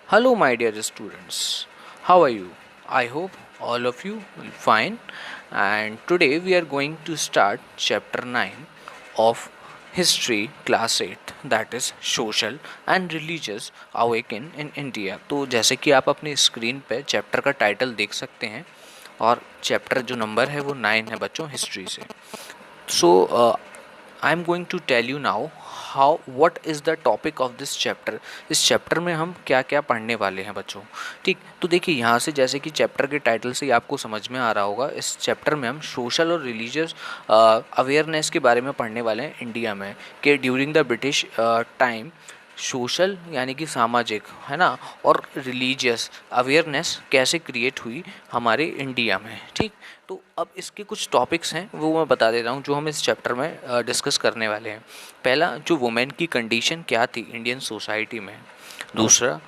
Hello, my dear students. How are you? I hope all of you will fine. And today we are going to start chapter 9 of History Class 8, that is Social and Religious Awakening in India. तो जैसे कि आप अपनी screen पे chapter का title देख सकते हैं और चैप्टर जो नंबर है वो 9 है बच्चों, हिस्ट्री से. So I am going to tell you now how what is the topic of this chapter. इस चैप्टर में हम क्या क्या पढ़ने वाले हैं बच्चों. ठीक, तो देखिए यहाँ से जैसे कि चैप्टर के टाइटल से ही आपको समझ में आ रहा होगा, इस चैप्टर में हम सोशल और रिलीजियस अवेयरनेस के बारे में पढ़ने वाले हैं इंडिया में कि during the British time social यानी कि सामाजिक है ना, और रिलीजियस अवेयरनेस कैसे क्रिएट हुई हमारे इंडिया में. ठीक, तो अब इसके कुछ टॉपिक्स हैं वो मैं बता देता हूँ जो हम इस चैप्टर में डिस्कस करने वाले हैं. पहला, जो वुमेन की कंडीशन क्या थी इंडियन सोसाइटी में. दूसरा,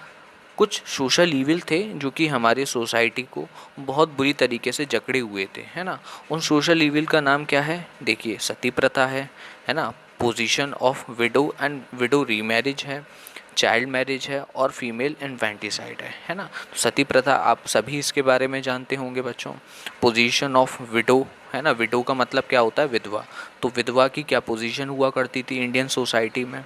कुछ सोशल ईविल थे जो कि हमारी सोसाइटी को बहुत बुरी तरीके से जकड़े हुए थे, है ना. उन सोशल ईविल का नाम क्या है, देखिए सती प्रथा है ना, position of window and window remarriage है, चाइल्ड मैरिज है और फीमेल इन्फेंटिसाइड है ना. तो सती प्रथा आप सभी इसके बारे में जानते होंगे बच्चों. पोजीशन ऑफ विडो है ना, विडो का मतलब क्या होता है, विधवा. तो विधवा की क्या पोजीशन हुआ करती थी इंडियन सोसाइटी में,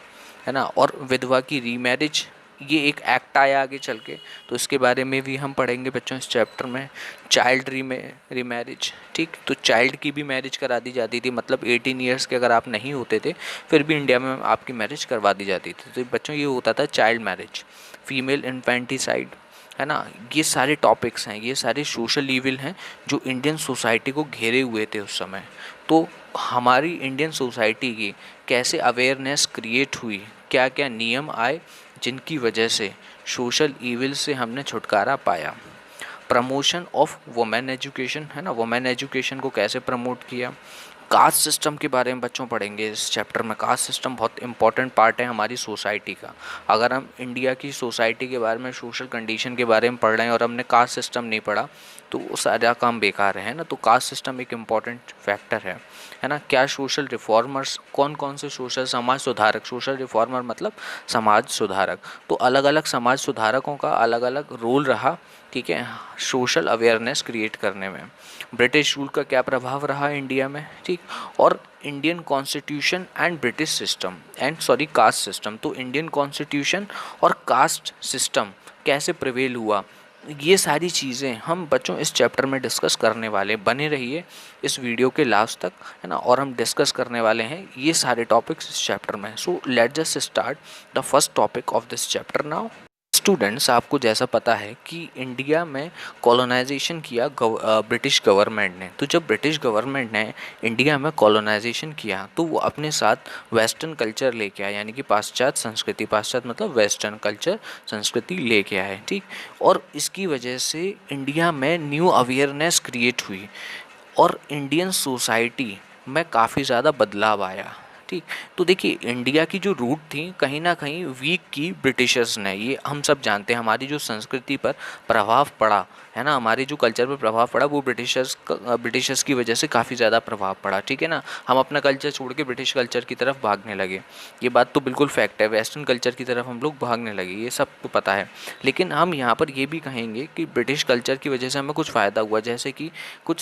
है ना. और विधवा की रीमैरिज, ये एक एक्ट आया आगे चल के, तो इसके बारे में भी हम पढ़ेंगे बच्चों इस चैप्टर में. चाइल्ड रीमैरिज, ठीक, तो चाइल्ड की भी मैरिज करा दी जाती थी, मतलब 18 ईयर्स के अगर आप नहीं होते थे फिर भी इंडिया में आपकी मैरिज करवा दी जाती थी. तो बच्चों ये होता था चाइल्ड मैरिज. फीमेल इन्फेंटिसाइड है ना. ये सारे टॉपिक्स हैं, ये सारे सोशल ईविल हैं जो इंडियन सोसाइटी को घेरे हुए थे उस समय. तो हमारी इंडियन सोसाइटी की कैसे अवेयरनेस क्रिएट हुई, क्या क्या नियम आए जिनकी वजह से सोशल ईविल से हमने छुटकारा पाया. प्रमोशन ऑफ वुमेन एजुकेशन है ना, वुमेन एजुकेशन को कैसे प्रमोट किया. कास्ट सिस्टम के बारे में बच्चों पढ़ेंगे इस चैप्टर में. कास्ट सिस्टम बहुत इंपॉर्टेंट पार्ट है हमारी सोसाइटी का. अगर हम इंडिया की सोसाइटी के बारे में, सोशल कंडीशन के बारे में पढ़ रहे हैं और हमने कास्ट सिस्टम नहीं पढ़ा तो वो सारा काम बेकार है ना. तो कास्ट सिस्टम एक इम्पॉर्टेंट फैक्टर है ना. क्या सोशल रिफॉर्मर्स, कौन कौन से सोशल समाज सुधारक, सोशल रिफॉर्मर मतलब समाज सुधारक, तो अलग अलग समाज सुधारकों का अलग अलग रोल रहा, ठीक है, सोशल अवेयरनेस क्रिएट करने में. ब्रिटिश रूल का क्या प्रभाव रहा इंडिया में, ठीक, और Indian constitution and British system and sorry caste system. तो इंडियन कॉन्स्टिट्यूशन और कास्ट सिस्टम कैसे प्रिवेल हुआ, ये सारी चीज़ें हम बच्चों इस चैप्टर में डिस्कस करने वाले. बने रहिए इस वीडियो के लास्ट तक, है ना, और हम डिस्कस करने वाले हैं ये सारे टॉपिक्स इस चैप्टर में. So let just start the first topic of this chapter now. Students, आपको जैसा पता है कि इंडिया में कॉलोनाइजेशन किया ब्रिटिश गवर्नमेंट ने. तो जब ब्रिटिश गवर्नमेंट ने इंडिया में कॉलोनाइजेशन किया तो वो अपने साथ वेस्टर्न कल्चर लेके आया, यानी कि पाश्चात्य संस्कृति, पाश्चात्य मतलब वेस्टर्न कल्चर संस्कृति लेके आए, ठीक. और इसकी वजह से इंडिया में न्यू अवेयरनेस क्रिएट हुई और इंडियन सोसाइटी में काफ़ी ज़्यादा बदलाव आया, ठीक. तो देखिए इंडिया की जो रूट थी कहीं ना कहीं वीक की ब्रिटिशर्स ने, ये हम सब जानते हैं. हमारी जो संस्कृति पर प्रभाव पड़ा है ना, हमारे जो कल्चर पर प्रभाव पड़ा वो ब्रिटिशर्स की वजह से काफ़ी ज़्यादा प्रभाव पड़ा, ठीक है ना. हम अपना कल्चर छोड़ के ब्रिटिश कल्चर की तरफ भागने लगे, ये बात तो बिल्कुल फैक्ट है. वेस्टर्न कल्चर की तरफ हम लोग भागने लगे, ये सबको पता है. लेकिन हम यहाँ पर ये भी कहेंगे कि ब्रिटिश कल्चर की वजह से हमें कुछ फ़ायदा हुआ, जैसे कि कुछ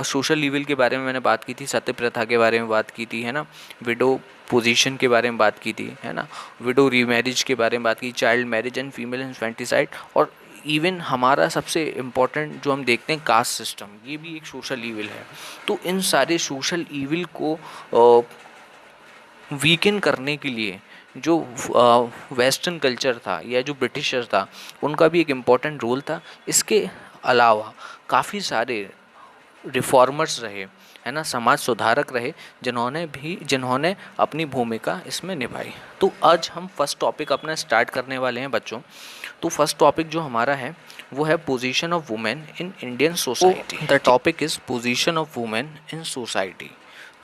सोशल लीवल के बारे में मैंने बात की थी, सत्य प्रथा के बारे में बात की थी, है ना, विडो पोजीशन के बारे में बात की थी, है ना, विडो रीमैरिज के बारे में बात की, child marriage and female infanticide, और इवन हमारा सबसे इम्पॉर्टेंट जो हम देखते हैं कास्ट सिस्टम, ये भी एक सोशल ईविल है. तो इन सारे सोशल ईविल को वीकन करने के लिए जो वेस्टर्न कल्चर था या जो ब्रिटिशर्स था उनका भी एक इम्पॉर्टेंट रोल था. इसके अलावा काफ़ी सारे रिफॉर्मर्स रहे, है ना, समाज सुधारक रहे जिन्होंने अपनी भूमिका इसमें निभाई. तो आज हम फर्स्ट टॉपिक अपना स्टार्ट करने वाले हैं बच्चों. तो फर्स्ट टॉपिक जो हमारा है वो है position of women in Indian society. The topic is position of women in society.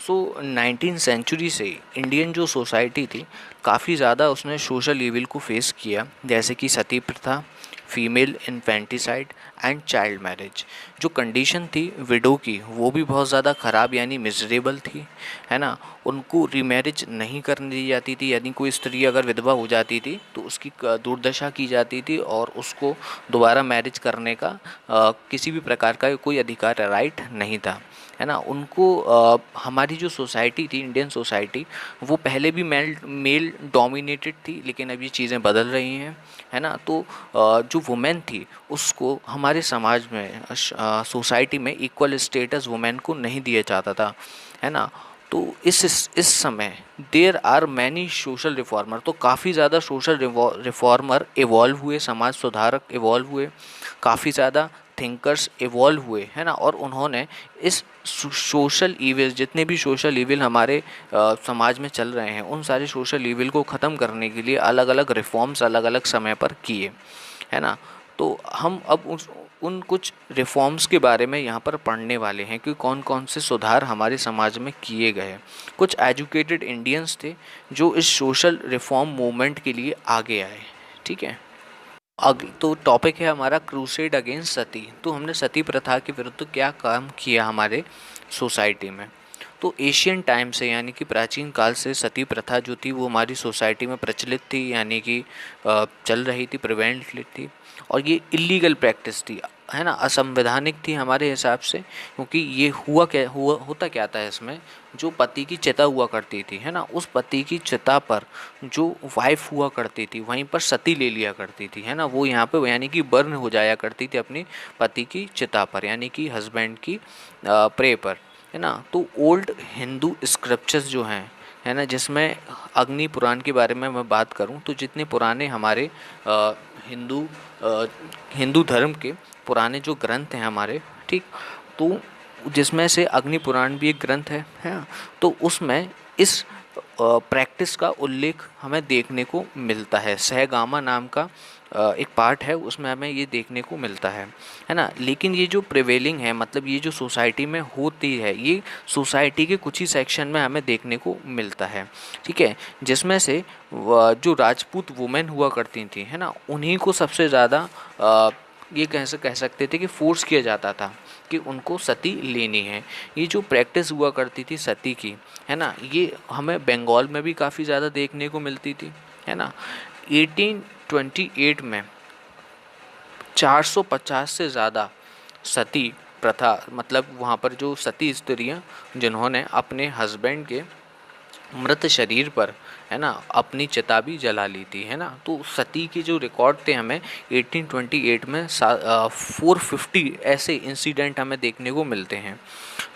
So 19th century से इंडियन जो सोसाइटी थी काफ़ी ज़्यादा उसने सोशल ईविल को फेस किया, जैसे कि सती प्रथा, female infanticide and child marriage. जो कंडीशन थी विडो की वो भी बहुत ज़्यादा ख़राब यानी मिजरेबल थी, है ना। उनको रीमैरिज नहीं करने दी जाती थी, यानी कोई स्त्री अगर विधवा हो जाती थी तो उसकी दुर्दशा की जाती थी और उसको दोबारा मैरिज करने का किसी भी प्रकार का कोई अधिकार राइट नहीं था, है ना। उनको हमारी जो सोसाइटी थी, इंडियन सोसाइटी, वो पहले भी मेल डोमिनेटेड थी, लेकिन अब ये चीज़ें बदल रही हैं, है ना। तो जो वुमेन थी उसको हमारे समाज में सोसाइटी में इक्वल स्टेटस वुमेन को नहीं दिया जाता था, है ना। तो इस समय there are many social reformer, तो काफ़ी ज़्यादा सोशल रिफॉर्मर इवॉल्व हुए, समाज सुधारक इवॉल्व हुए, काफ़ी ज़्यादा थिंकर्स इवॉल्व हुए, है ना। और उन्होंने इस सोशल ईविल, जितने भी सोशल ईविल हमारे समाज में चल रहे हैं, उन सारे सोशल ईविल को ख़त्म करने के लिए अलग अलग रिफॉर्म्स अलग अलग समय पर किए, है ना। तो हम अब उन कुछ रिफॉर्म्स के बारे में यहाँ पर पढ़ने वाले हैं कि कौन कौन से सुधार हमारे समाज में किए गए। कुछ एजुकेटेड इंडियंस थे जो इस सोशल रिफॉर्म मूवमेंट के लिए आगे आए, ठीक है। तो टॉपिक है हमारा क्रूसेड अगेंस्ट सती। तो हमने सती प्रथा के विरुद्ध क्या काम किया हमारे सोसाइटी में। तो एशियन टाइम से यानी कि प्राचीन काल से सती प्रथा जो थी वो हमारी सोसाइटी में प्रचलित थी, यानी कि चल रही थी, प्रिवेंट थी। और ये इलीगल प्रैक्टिस थी, है ना, असंवैधानिक थी हमारे हिसाब से, क्योंकि ये होता क्या था इसमें, जो पति की चिता हुआ करती थी, है ना, उस पति की चिता पर जो वाइफ हुआ करती थी वहीं पर सती ले लिया करती थी, है ना। वो यहाँ पे यानी कि बर्न हो जाया करती थी अपनी पति की चिता पर, यानी कि हस्बैंड की प्रे पर, है ना। तो ओल्ड हिंदू स्क्रिप्चर्स जो हैं, है ना, जिसमें अग्नि पुराण के बारे में मैं बात करूं तो जितने पुराने हमारे हिंदू हिंदू धर्म के पुराने जो ग्रंथ हैं हमारे, ठीक, तो जिसमें से अग्नि पुराण भी एक ग्रंथ है ना? तो उसमें इस प्रैक्टिस का उल्लेख हमें देखने को मिलता है। सहगामा नाम का एक पार्ट है, उसमें हमें ये देखने को मिलता है ना। लेकिन ये जो प्रिवेलिंग है, मतलब ये जो सोसाइटी में होती है, ये सोसाइटी के कुछ ही सेक्शन में हमें देखने को मिलता है, ठीक है। जिसमें से जो राजपूत वुमेन हुआ करती थी, है ना, उन्हीं को सबसे ज़्यादा ये कह सकते थे कि फोर्स किया जाता था कि उनको सती लेनी है। ये जो प्रैक्टिस हुआ करती थी सती की, है ना, ये हमें बंगाल में भी काफ़ी ज़्यादा देखने को मिलती थी, है ना। 1828 में 450 से ज़्यादा सती प्रथा, मतलब वहाँ पर जो सती स्त्रियाँ जिन्होंने अपने हस्बैंड के मृत शरीर पर, है ना, अपनी चिता भी जला ली थी, है ना। तो सती के जो रिकॉर्ड थे हमें 1828 में 450 ऐसे इंसिडेंट हमें देखने को मिलते हैं।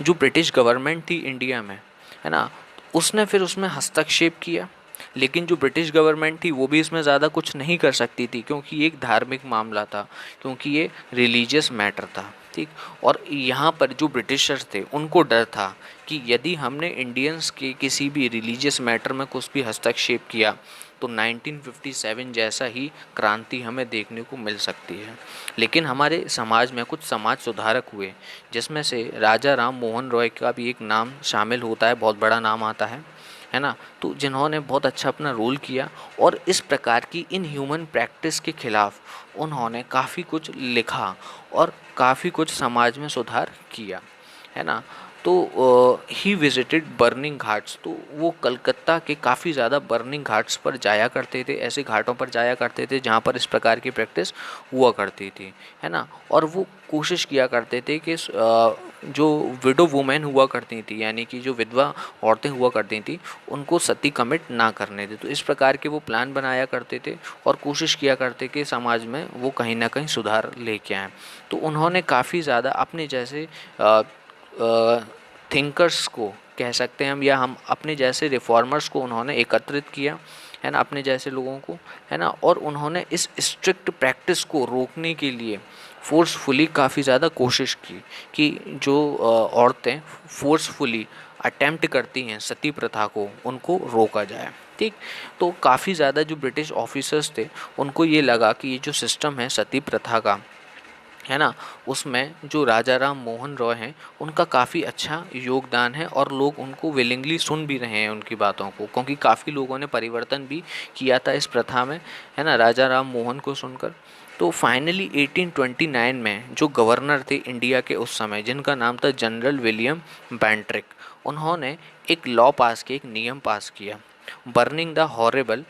जो ब्रिटिश गवर्नमेंट थी इंडिया में, है ना, उसने फिर उसमें हस्तक्षेप किया, लेकिन जो ब्रिटिश गवर्नमेंट थी वो भी इसमें ज़्यादा कुछ नहीं कर सकती थी, क्योंकि ये एक धार्मिक मामला था, क्योंकि ये रिलीजियस मैटर था, ठीक। और यहाँ पर जो ब्रिटिशर्स थे उनको डर था कि यदि हमने इंडियंस के किसी भी रिलीजियस मैटर में कुछ भी हस्तक्षेप किया तो 1957 जैसा ही क्रांति हमें देखने को मिल सकती है। लेकिन हमारे समाज में कुछ समाज सुधारक हुए, जिसमें से राजा राम मोहन रॉय का भी एक नाम शामिल होता है, बहुत बड़ा नाम आता है ना। तो जिन्होंने बहुत अच्छा अपना रोल किया और इस प्रकार की इन ह्यूमन प्रैक्टिस के खिलाफ उन्होंने काफ़ी कुछ लिखा और काफ़ी कुछ समाज में सुधार किया, है ना। तो ही विजिटेड बर्निंग घाट्स, तो वो कलकत्ता के काफ़ी ज़्यादा बर्निंग घाट्स पर जाया करते थे, ऐसे घाटों पर जाया करते थे जहाँ पर इस प्रकार की प्रैक्टिस हुआ करती थी, है ना। और वो कोशिश किया करते थे कि जो विडो वुमेन हुआ करती थी, यानी कि जो विधवा औरतें हुआ करती थी, उनको सती कमिट ना करने दे। तो इस प्रकार के वो प्लान बनाया करते थे और कोशिश किया करते कि समाज में वो कहीं ना कहीं सुधार लेके आएँ। तो उन्होंने काफ़ी ज़्यादा अपने जैसे थिंकर्स को कह सकते हैं हम, या हम अपने जैसे रिफॉर्मर्स को उन्होंने एकत्रित किया, है ना, अपने जैसे लोगों को, है ना। और उन्होंने इस स्ट्रिक्ट प्रैक्टिस को रोकने के लिए फोर्सफुली काफ़ी ज़्यादा कोशिश की कि जो औरतें फोर्सफुली अटेम्प्ट करती हैं सती प्रथा को, उनको रोका जाए, ठीक। तो काफ़ी ज़्यादा जो ब्रिटिश ऑफिसर्स थे उनको ये लगा कि ये जो सिस्टम है सती प्रथा का, है ना, उसमें जो राजा राम मोहन रॉय हैं उनका काफ़ी अच्छा योगदान है और लोग उनको विलिंगली सुन भी रहे हैं उनकी बातों को, क्योंकि काफ़ी लोगों ने परिवर्तन भी किया था इस प्रथा में, है ना, राजा राम मोहन को सुनकर। तो फाइनली 1829 में जो गवर्नर थे इंडिया के उस समय, जिनका नाम था जनरल विलियम बेंट्रिक, उन्होंने एक लॉ पास किया, एक नियम पास किया, burning the horrible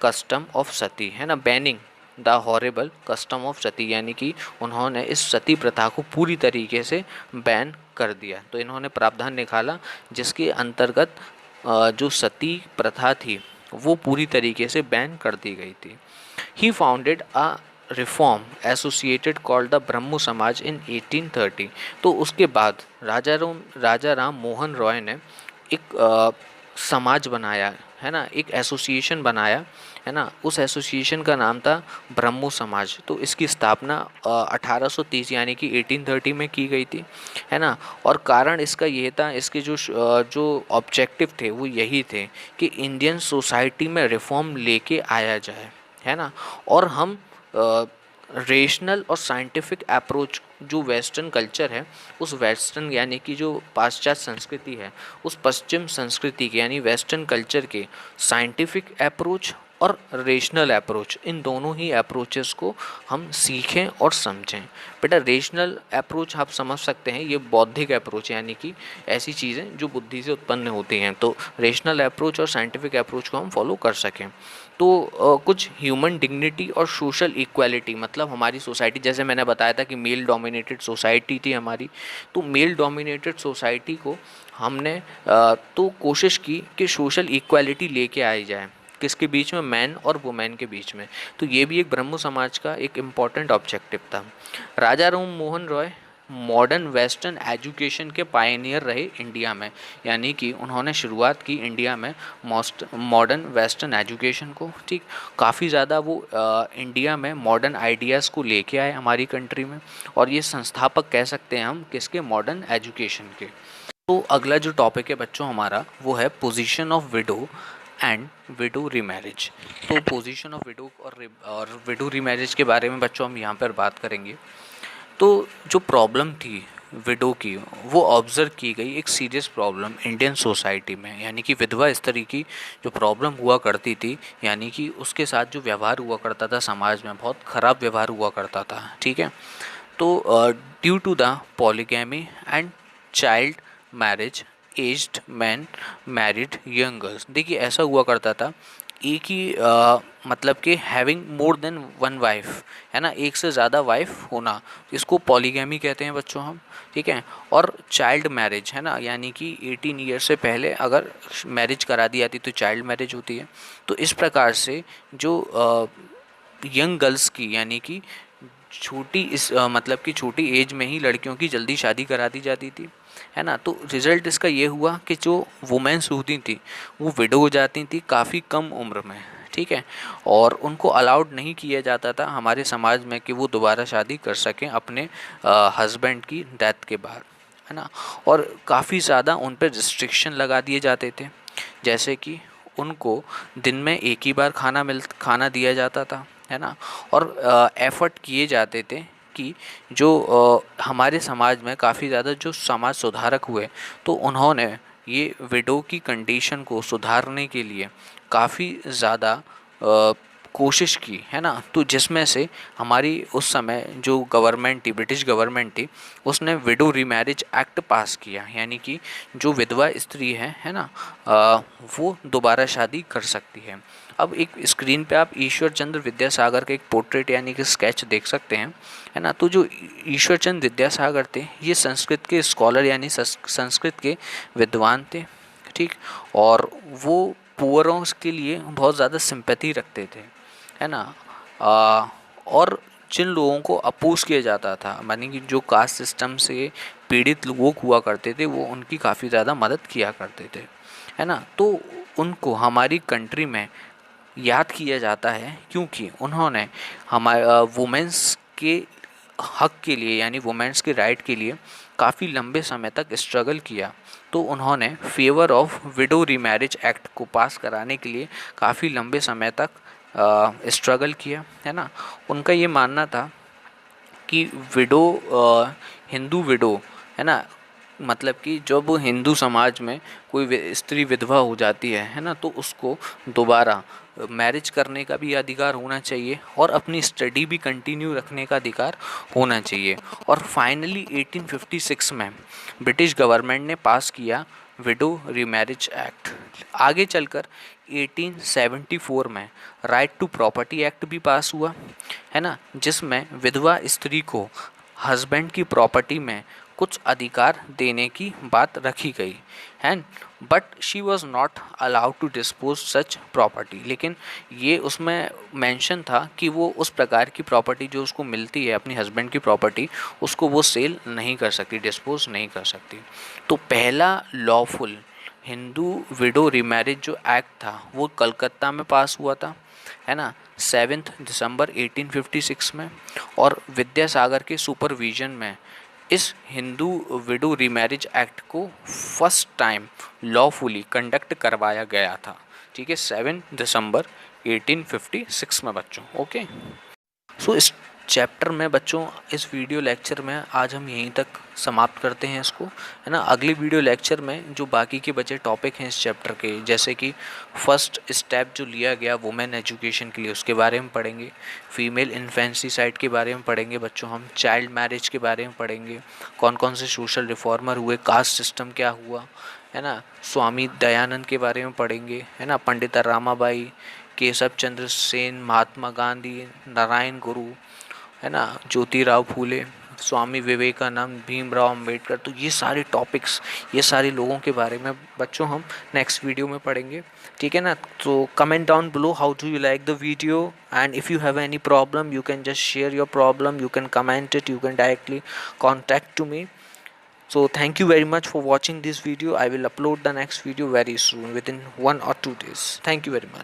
custom of sati, है ना, banning the horrible custom of sati, यानी कि उन्होंने इस सती प्रथा को पूरी तरीके से बैन कर दिया। तो इन्होंने प्रावधान निकाला जिसके अंतर्गत जो सती प्रथा थी वो पूरी तरीके से बैन कर दी गई थी। He founded a reform associated called the Brahmo Samaj in 1830। तो उसके बाद राजा राम मोहन रॉय ने एक समाज बनाया, है ना, एक एसोसिएशन बनाया, है ना। उस एसोसिएशन का नाम था ब्रह्मो समाज। तो इसकी स्थापना 1830 यानी कि 1830 में की गई थी, है ना। और कारण इसका ये था, इसके जो ऑब्जेक्टिव थे वो यही थे कि इंडियन सोसाइटी में रिफॉर्म लेके आया जाए, है ना। और हम रेशनल और साइंटिफिक अप्रोच, जो वेस्टर्न कल्चर है, उस वेस्टर्न यानी कि जो पाश्चात्य संस्कृति है, उस पश्चिम संस्कृति के यानी वेस्टर्न कल्चर के साइंटिफिक अप्रोच और रेशनल अप्रोच, इन दोनों ही अप्रोचेस को हम सीखें और समझें। बेटा रेशनल अप्रोच आप समझ सकते हैं, ये बौद्धिक अप्रोच यानी कि ऐसी चीज़ें जो बुद्धि से उत्पन्न होती हैं। तो रेशनल अप्रोच और साइंटिफिक अप्रोच को हम फॉलो कर सकें। तो कुछ ह्यूमन डिग्निटी और सोशल इक्वालिटी, मतलब हमारी सोसाइटी, जैसे मैंने बताया था कि मेल डोमिनेटेड सोसाइटी थी हमारी, तो मेल डोमिनेटेड सोसाइटी को हमने तो कोशिश की कि सोशल इक्वालिटी लेके आई जाए, किसके बीच में, मैन और वुमेन के बीच में। तो ये भी एक ब्रह्मो समाज का एक इम्पॉर्टेंट ऑब्जेक्टिव था। Raja Ram Mohan Roy modern western education के पायनियर रहे इंडिया में, यानी कि उन्होंने शुरुआत की इंडिया में मॉडर्न वेस्टर्न एजुकेशन को, ठीक। काफ़ी ज़्यादा वो इंडिया में मॉडर्न आइडियाज़ को लेके आए हमारी कंट्री में, और ये संस्थापक कह सकते हैं हम किसके, मॉडर्न एजुकेशन के। तो अगला जो टॉपिक है बच्चों हमारा, वो है position of window and window remarriage. तो पोजीशन ऑफ विडो और विडो रीमैरिज के बारे में बच्चों हम यहाँ पर बात करेंगे। तो जो प्रॉब्लम थी विडो की, वो ऑब्ज़र्व की गई एक सीरियस प्रॉब्लम इंडियन सोसाइटी में, यानी कि विधवा स्त्री की जो प्रॉब्लम हुआ करती थी, यानी कि उसके साथ जो व्यवहार हुआ करता था समाज में, बहुत ख़राब व्यवहार हुआ करता था, ठीक है। तो due to the polygamy and child marriage, aged man married young girls. देखिए ऐसा हुआ करता था, एक ही मतलब कि having more than one wife, है ना, एक से ज़्यादा वाइफ होना, इसको पॉलीगैमी कहते हैं बच्चों हम, ठीक है। और चाइल्ड मैरिज, है ना, यानी कि 18 ईयर से पहले अगर मैरिज करा दी जाती तो चाइल्ड मैरिज होती है। तो इस प्रकार से जो यंग गर्ल्स की, यानी कि छोटी मतलब कि छोटी एज में ही लड़कियों की जल्दी शादी करा दी जाती थी, है ना। तो रिज़ल्ट इसका ये हुआ कि जो वुमेन्स होती थी वो विडो हो जाती थी काफ़ी कम उम्र में, ठीक है। और उनको अलाउड नहीं किया जाता था हमारे समाज में कि वो दोबारा शादी कर सकें अपने हस्बैंड की डेथ के बाद, है ना। और काफ़ी ज़्यादा उन पर रिस्ट्रिक्शन लगा दिए जाते थे, जैसे कि उनको दिन में एक ही बार खाना दिया जाता था, है ना। और एफ़र्ट किए जाते थे कि जो हमारे समाज में काफ़ी ज़्यादा जो समाज सुधारक हुए, तो उन्होंने ये विडो की कंडीशन को सुधारने के लिए काफ़ी ज़्यादा कोशिश की, है ना। तो जिसमें से हमारी उस समय जो गवर्नमेंट थी, ब्रिटिश गवर्नमेंट थी, उसने विडो रीमैरिज एक्ट पास किया, यानी कि जो विधवा स्त्री है ना, वो दोबारा शादी कर सकती है। अब एक स्क्रीन पे आप ईश्वर चंद्र विद्यासागर का एक पोर्ट्रेट यानी कि स्केच देख सकते हैं, है ना। तो जो ईश्वर चंद्र विद्यासागर थे, ये संस्कृत के स्कॉलर यानी संस्कृत के विद्वान थे, ठीक। और वो पुअरों के लिए बहुत ज़्यादा सिंपैथी रखते थे, है ना। और जिन लोगों को अपोज किया जाता था, मानी कि जो कास्ट सिस्टम से पीड़ित लोग हुआ करते थे, वो उनकी काफ़ी ज़्यादा मदद किया करते थे, है ना। तो उनको हमारी कंट्री में याद किया जाता है क्योंकि उन्होंने हमारे वुमेंस के हक के लिए, यानी वुमेंस के राइट के लिए काफ़ी लंबे समय तक स्ट्रगल किया। तो उन्होंने favour of window remarriage act को पास कराने के लिए काफ़ी लंबे समय तक स्ट्रगल किया, है ना। उनका ये मानना था कि विडो, हिंदू विडो, है ना, मतलब कि जब हिंदू समाज में कोई स्त्री विधवा हो जाती है ना, तो उसको दोबारा मैरिज करने का भी अधिकार होना चाहिए और अपनी स्टडी भी कंटिन्यू रखने का अधिकार होना चाहिए। और फाइनली 1856 में ब्रिटिश गवर्नमेंट ने पास किया विडो रीमैरिज एक्ट। आगे चलकर 1874 में राइट टू प्रॉपर्टी एक्ट भी पास हुआ है ना, जिसमें विधवा स्त्री को हस्बैंड की प्रॉपर्टी में कुछ अधिकार देने की बात रखी गई है। But she was not allowed to dispose such property. लेकिन ये उसमें मेंशन था कि वो उस प्रकार की प्रॉपर्टी जो उसको मिलती है अपनी हस्बैंड की प्रॉपर्टी, उसको वो सेल नहीं कर सकती, डिस्पोज नहीं कर सकती। तो पहला लॉफुल हिंदू विडो रीमैरिज जो एक्ट था वो कलकत्ता में पास हुआ था, है ना, 7 दिसंबर 1856 में। और विद्यासागर के सुपरविजन में इस हिंदू विडो रीमैरिज एक्ट को फर्स्ट टाइम लॉफुली कंडक्ट करवाया गया था। ठीक है, 7 दिसंबर 1856 में बच्चों। ओके, सो इस चैप्टर में बच्चों, इस वीडियो लेक्चर में आज हम यहीं तक समाप्त करते हैं इसको, है ना। अगले वीडियो लेक्चर में जो बाकी के बचे टॉपिक हैं इस चैप्टर के, जैसे कि फर्स्ट स्टेप जो लिया गया वुमेन एजुकेशन के लिए, उसके बारे में पढ़ेंगे। फीमेल इन्फेंटिसाइड के बारे में पढ़ेंगे बच्चों हम। चाइल्ड मैरिज के बारे में पढ़ेंगे, कौन कौन से सोशल रिफॉर्मर हुए, कास्ट सिस्टम क्या हुआ, है ना। स्वामी दयानंद के बारे में पढ़ेंगे, है ना। पंडित रामाबाई, केशव चंद्र सेन, महात्मा गांधी, नारायण गुरु, है ना, ज्योतिराव फूले, स्वामी विवेकानंद, भीमराव अंबेडकर। तो ये सारे टॉपिक्स, ये सारे लोगों के बारे में बच्चों हम नेक्स्ट वीडियो में पढ़ेंगे। ठीक है ना। तो comment down below how do you like the video, and if you have any problem you can just share your problem, you can comment it, you can directly contact to me. So thank you very much for watching this video. I will upload the next video very soon, within 1 or 2 days. Thank you very much.